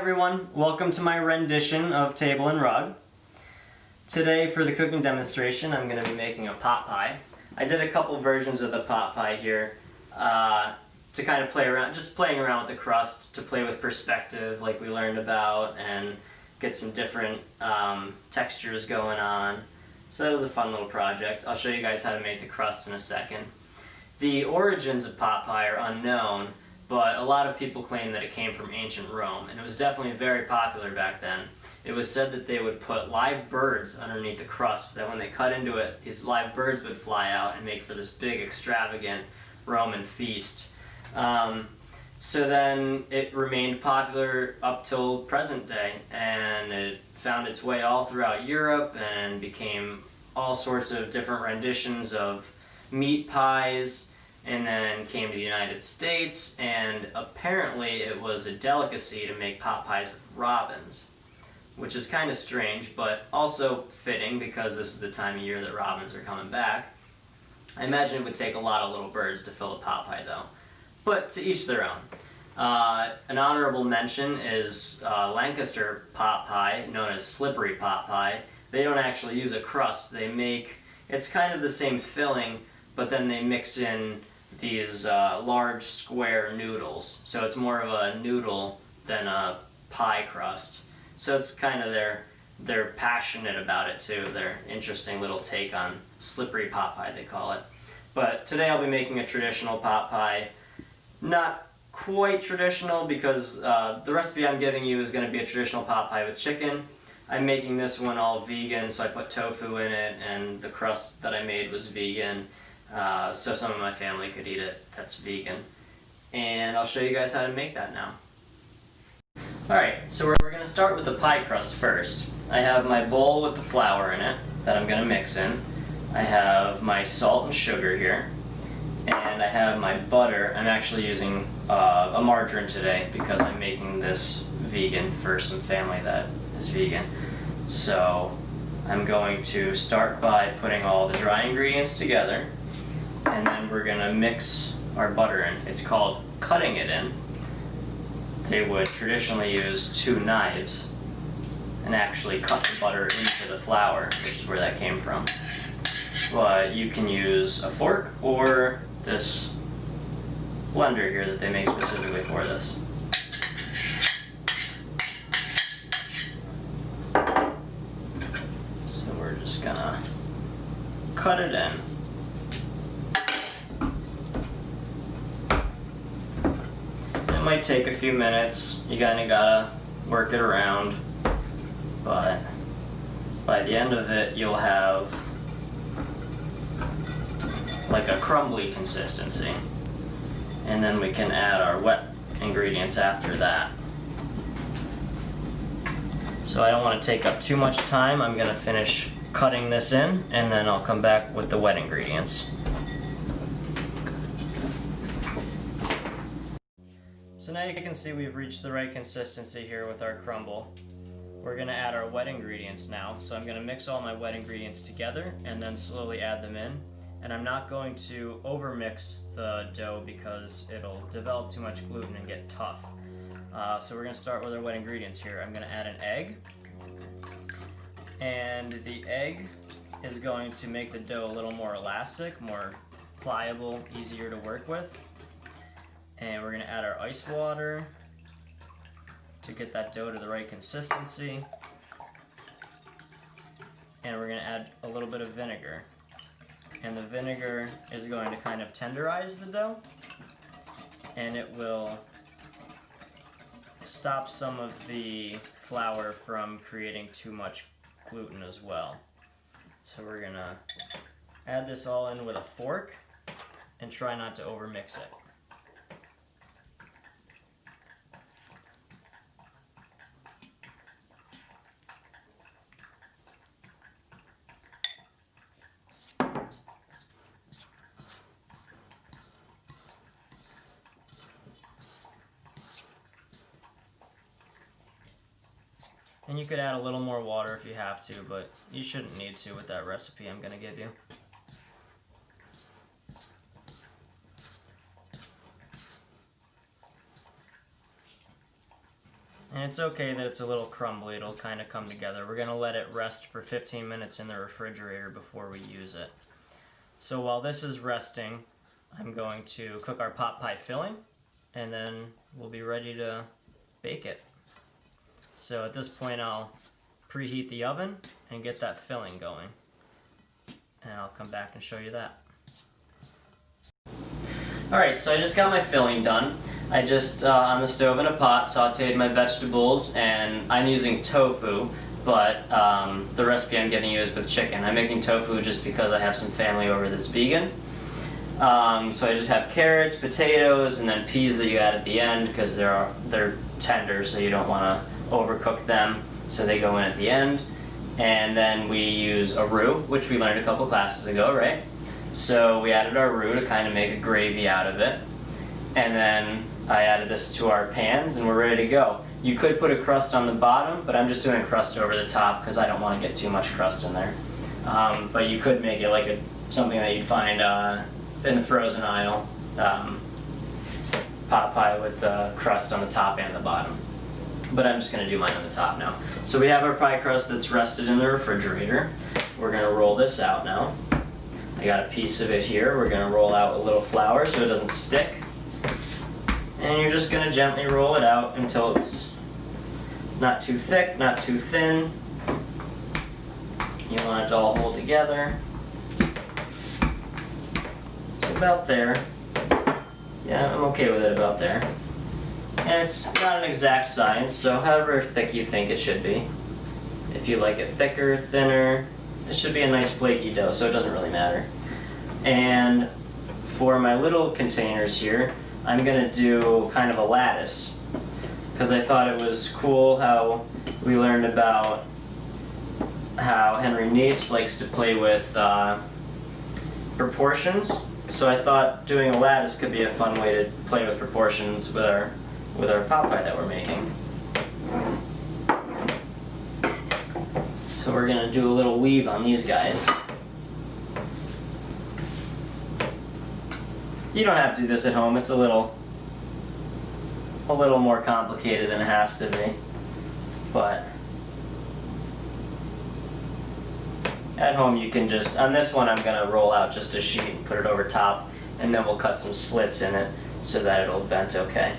everyone, welcome to my rendition of Table and Rug. Today for the cooking demonstration I'm going to be making a pot pie. I did a couple versions of the pot pie here to kind of play around, just playing around with the crust, to play with perspective like we learned about and get some different textures going on. So that was a fun little project. I'll show you guys how to make the crust in a second. The origins of pot pie are unknown, but a lot of people claim that it came from ancient Rome, and it was definitely very popular back then. It was said that they would put live birds underneath the crust, that when they cut into it, these live birds would fly out and make for this big, extravagant Roman feast. So then it remained popular up till present day, and it found its way all throughout Europe and became all sorts of different renditions of meat pies, and then came to the United States, and apparently it was a delicacy to make pot pies with robins, which is kind of strange, but also fitting because this is the time of year that robins are coming back. I imagine it would take a lot of little birds to fill a pot pie though, but to each their own. An honorable mention is Lancaster pot pie, known as slippery pot pie. They don't actually use a crust, it's kind of the same filling, but then they mix in these large square noodles. So it's more of a noodle than a pie crust. So it's kind of they're passionate about it too. Their interesting little take on slippery pot pie, they call it. But today I'll be making a traditional pot pie. Not quite traditional because the recipe I'm giving you is going to be a traditional pot pie with chicken. I'm making this one all vegan, so I put tofu in it, and the crust that I made was vegan. So some of my family could eat it that's vegan. And I'll show you guys how to make that now. Alright, so we're going to start with the pie crust first. I have my bowl with the flour in it that I'm going to mix in. I have my salt and sugar here. And I have my butter. I'm actually using a margarine today because I'm making this vegan for some family that is vegan. So I'm going to start by putting all the dry ingredients together, and then we're going to mix our butter in. It's called cutting it in. They would traditionally use two knives and actually cut the butter into the flour, which is where that came from. But you can use a fork or this blender here that they make specifically for this. So we're just gonna cut it in. It might take a few minutes. You kinda gotta work it around, but by the end of it you'll have like a crumbly consistency. And then we can add our wet ingredients after that. So I don't want to take up too much time. I'm going to finish cutting this in, and then I'll come back with the wet ingredients. So now you can see we've reached the right consistency here with our crumble. We're going to add our wet ingredients now. So I'm going to mix all my wet ingredients together and then slowly add them in. And I'm not going to overmix the dough because it'll develop too much gluten and get tough. So we're going to start with our wet ingredients here. I'm going to add an egg. And the egg is going to make the dough a little more elastic, more pliable, easier to work with. And we're going to add our ice water to get that dough to the right consistency. And we're going to add a little bit of vinegar. And the vinegar is going to kind of tenderize the dough, and it will stop some of the flour from creating too much gluten as well. So we're going to add this all in with a fork and try not to overmix it. And you could add a little more water if you have to, but you shouldn't need to with that recipe I'm going to give you. And it's okay that it's a little crumbly, it'll kind of come together. We're going to let it rest for 15 minutes in the refrigerator before we use it. So while this is resting, I'm going to cook our pot pie filling, and then we'll be ready to bake it. So at this point I'll preheat the oven and get that filling going. And I'll come back and show you that. Alright, so I just got my filling done. I just, on the stove in a pot, sauteed my vegetables, and I'm using tofu, but the recipe I'm giving you is with chicken. I'm making tofu just because I have some family over that's vegan. So I just have carrots, potatoes, and then peas that you add at the end because they're tender, so you don't want to overcook them, so they go in at the end. And then we use a roux, which we learned a couple classes ago, right? So we added our roux to kind of make a gravy out of it. And then I added this to our pans and we're ready to go. You could put a crust on the bottom, but I'm just doing crust over the top because I don't want to get too much crust in there. But you could make it like something that you'd find in the frozen aisle. Pot pie with the crust on the top and the bottom. But I'm just going to do mine on the top now. So we have our pie crust that's rested in the refrigerator. We're going to roll this out now. I got a piece of it here. We're going to roll out a little flour so it doesn't stick. And you're just going to gently roll it out until it's not too thick, not too thin. You want it to all hold together. So about there. Yeah, I'm okay with it about there. And it's not an exact science, so however thick you think it should be. If you like it thicker, thinner, it should be a nice flaky dough, so it doesn't really matter. And for my little containers here, I'm going to do kind of a lattice, because I thought it was cool how we learned about how Henry Neese likes to play with proportions. So I thought doing a lattice could be a fun way to play with proportions with our pot pie that we're making. So we're going to do a little weave on these guys. You don't have to do this at home. It's a little more complicated than it has to be. But at home you can just, on this one I'm going to roll out just a sheet and put it over top, and then we'll cut some slits in it so that it'll vent okay.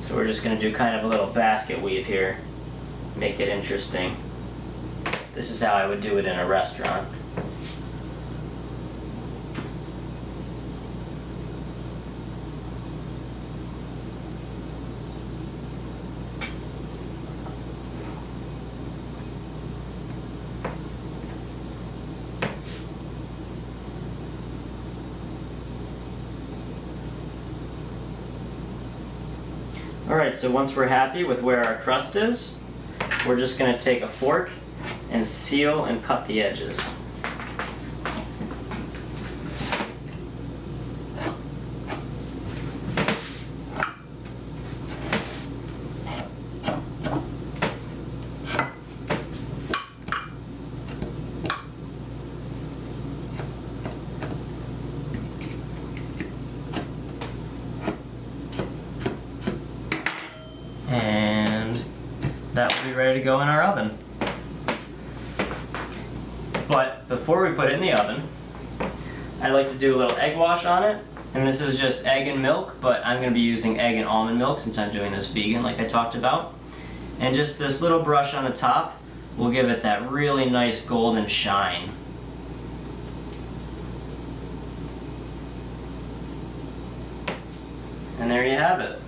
So we're just going to do kind of a little basket weave here, make it interesting. This is how I would do it in a restaurant. Alright, so once we're happy with where our crust is, we're just going to take a fork and seal and cut the edges. And that will be ready to go in our oven. But before we put it in the oven, I like to do a little egg wash on it. And this is just egg and milk, but I'm going to be using egg and almond milk since I'm doing this vegan like I talked about. And just this little brush on the top will give it that really nice golden shine. And there you have it.